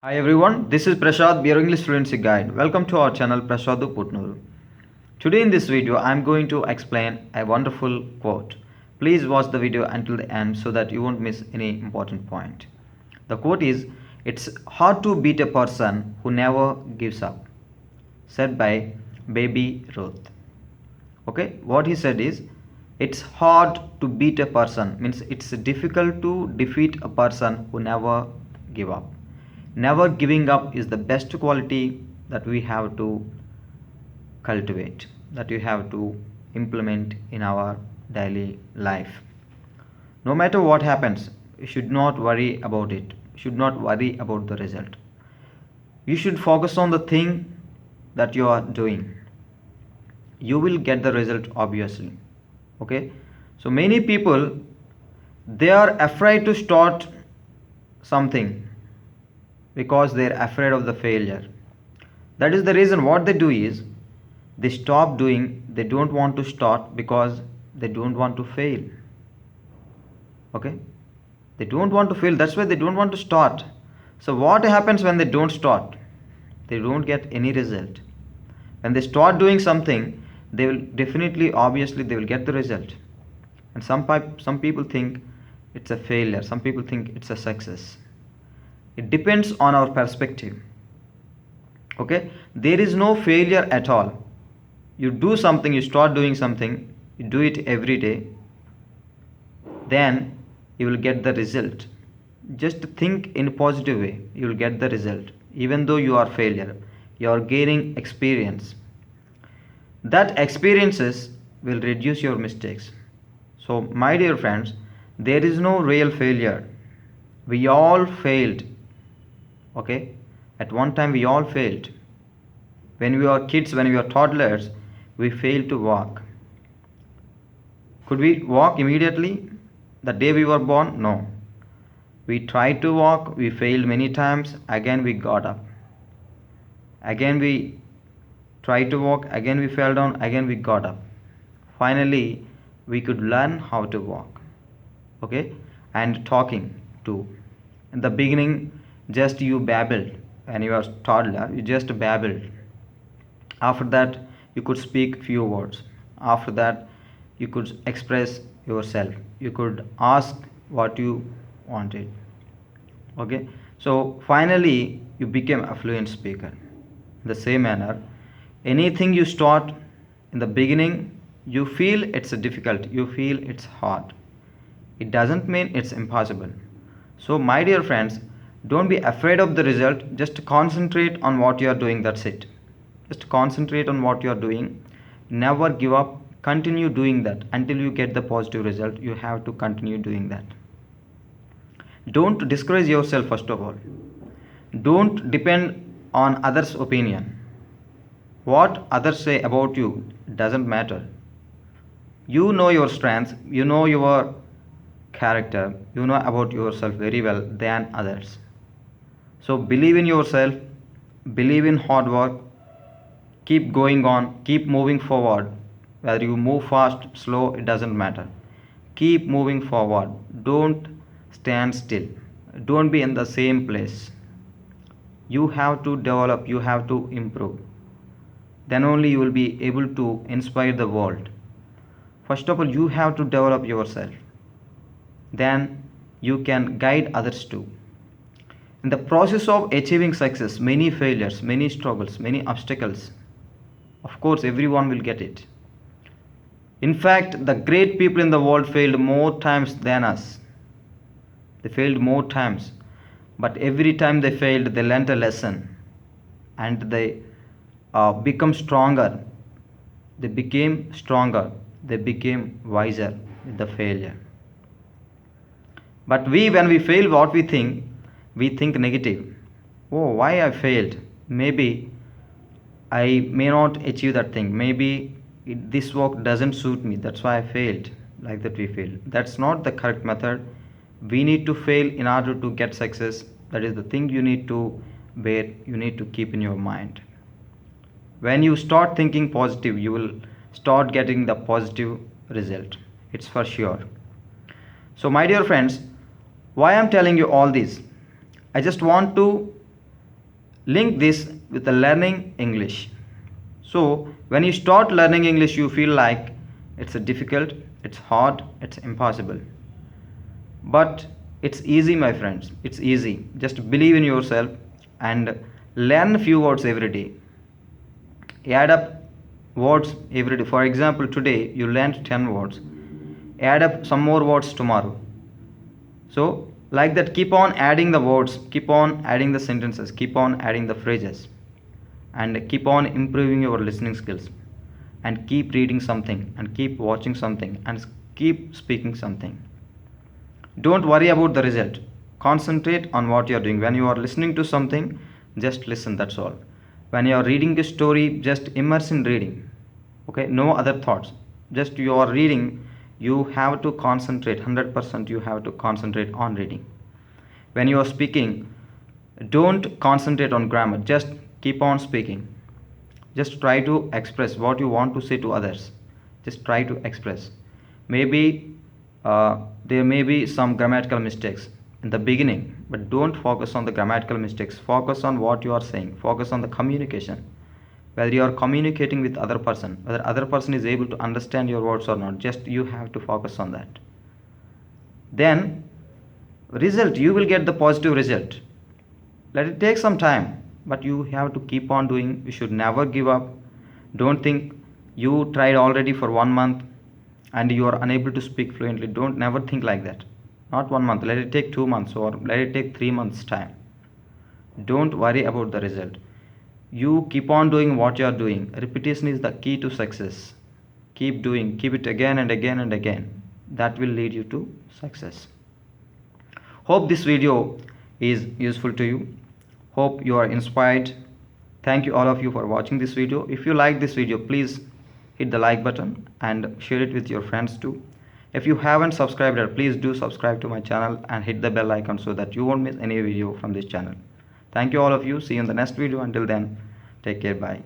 Hi everyone, this is Prashad, your English Fluency Guide. Welcome to our channel Prashadu Putnuru. Today in this video, I am going to explain a wonderful quote. Please watch the video until the end so that you won't miss any important point. The quote is, "It's hard to beat a person who never gives up," said by Baby Ruth. Okay, what he said is, it's hard to beat a person, means it's difficult to defeat a person who never give up. Never giving up is the best quality that we have to cultivate, that you have to implement in our daily life. No matter what happens, you should not worry about it. You should not worry about the result. You should focus on the thing that you are doing. You will get the result obviously. Okay? So many people, they are afraid to start something because they're afraid of the failure. That is the reason what they do is they stop doing, they don't want to start because they don't want to fail. Okay? They don't want to fail, that's why they don't want to start. So what happens when they don't start? They don't get any result. When they start doing something, they will definitely, obviously, they will get the result. And some people think it's a failure, some people think it's a success. It depends on our perspective. Okay, there is no failure at all. You do something, you start doing something, you do it every day, then you will get the result. Just think in a positive way, you will get the result. Even though you are failure, you are gaining experience. That experiences will reduce your mistakes. So my dear friends, there is no real failure. We all failed. Okay, at one time we all failed. When we were kids, when we were toddlers, we failed to walk. Could we walk immediately the day we were born? No. We tried to walk, we failed many times, again we got up. Again we tried to walk, again we fell down, again we got up. Finally, we could learn how to walk. Okay, and talking too. In the beginning, just you babbled. When you were toddler, you just babbled. After that, you could speak few words. After that, you could express yourself. You could ask what you wanted. Okay, so finally, you became a fluent speaker. In the same manner, anything you start in the beginning, you feel it's difficult, you feel it's hard. It doesn't mean it's impossible. So, my dear friends, don't be afraid of the result, just concentrate on what you are doing, that's it. Just concentrate on what you are doing. Never give up, continue doing that until you get the positive result. You have to continue doing that. Don't discourage yourself, first of all. Don't depend on others' opinion. What others say about you doesn't matter. You know your strengths, you know your character, you know about yourself very well than others. So believe in yourself, believe in hard work, keep going on, keep moving forward. Whether you move fast, slow, it doesn't matter. Keep moving forward. Don't stand still. Don't be in the same place. You have to develop, you have to improve. Then only you will be able to inspire the world. First of all, you have to develop yourself. Then you can guide others too. In the process of achieving success, many failures, many struggles, many obstacles. Of course, everyone will get it. In fact, the great people in the world failed more times than us. They failed more times. But every time they failed, they learnt a lesson. And they become stronger. They became stronger. They became wiser with the failure. But when we fail, what we think negative. Oh, why I failed? Maybe I may not achieve that thing. Maybe this work doesn't suit me. That's why I failed. Like that we fail. That's not the correct method. We need to fail in order to get success. That is the thing you need to bear. You need to keep in your mind. When you start thinking positive, you will start getting the positive result. It's for sure. So, my dear friends, why I'm telling you all this? I just want to link this with the learning English. So when you start learning English, you feel like it's difficult, it's hard, it's impossible. But it's easy, my friends. It's easy. Just believe in yourself and learn a few words every day. Add up words every day. For example, today you learned 10 words. Add up some more words tomorrow. So, like that, keep on adding the words, keep on adding the sentences, keep on adding the phrases, and keep on improving your listening skills. And keep reading something, and keep watching something, and keep speaking something. Don't worry about the result. Concentrate on what you are doing. When you are listening to something, just listen, that's all. When you are reading a story, just immerse in reading. Okay, no other thoughts. Just you are reading, you have to concentrate 100%, you have to concentrate on reading. When you are speaking, don't concentrate on grammar, just keep on speaking. Just try to express what you want to say to others. Just try to express. Maybe there may be some grammatical mistakes in the beginning, but don't focus on the grammatical mistakes. Focus on what you are saying. Focus on the communication. Whether you are communicating with other person, whether other person is able to understand your words or not, just you have to focus on that. Then result, you will get the positive result. Let it take some time, but you have to keep on doing. You should never give up. Don't think you tried already for 1 month and you are unable to speak fluently. Don't never think like that. Not 1 month, let it take 2 months or let it take 3 months time. Don't worry about the result. You keep on doing what you are doing. Repetition is the key to success. Keep doing, keep it again and again and again. That will lead you to success. Hope this video is useful to you. Hope you are inspired. Thank you all of you for watching this video. If you like this video, please hit the like button and share it with your friends too. If you haven't subscribed yet, please do subscribe to my channel and hit the bell icon so that you won't miss any video from this channel. Thank you all of you. See you in the next video. Until then, take care. Bye.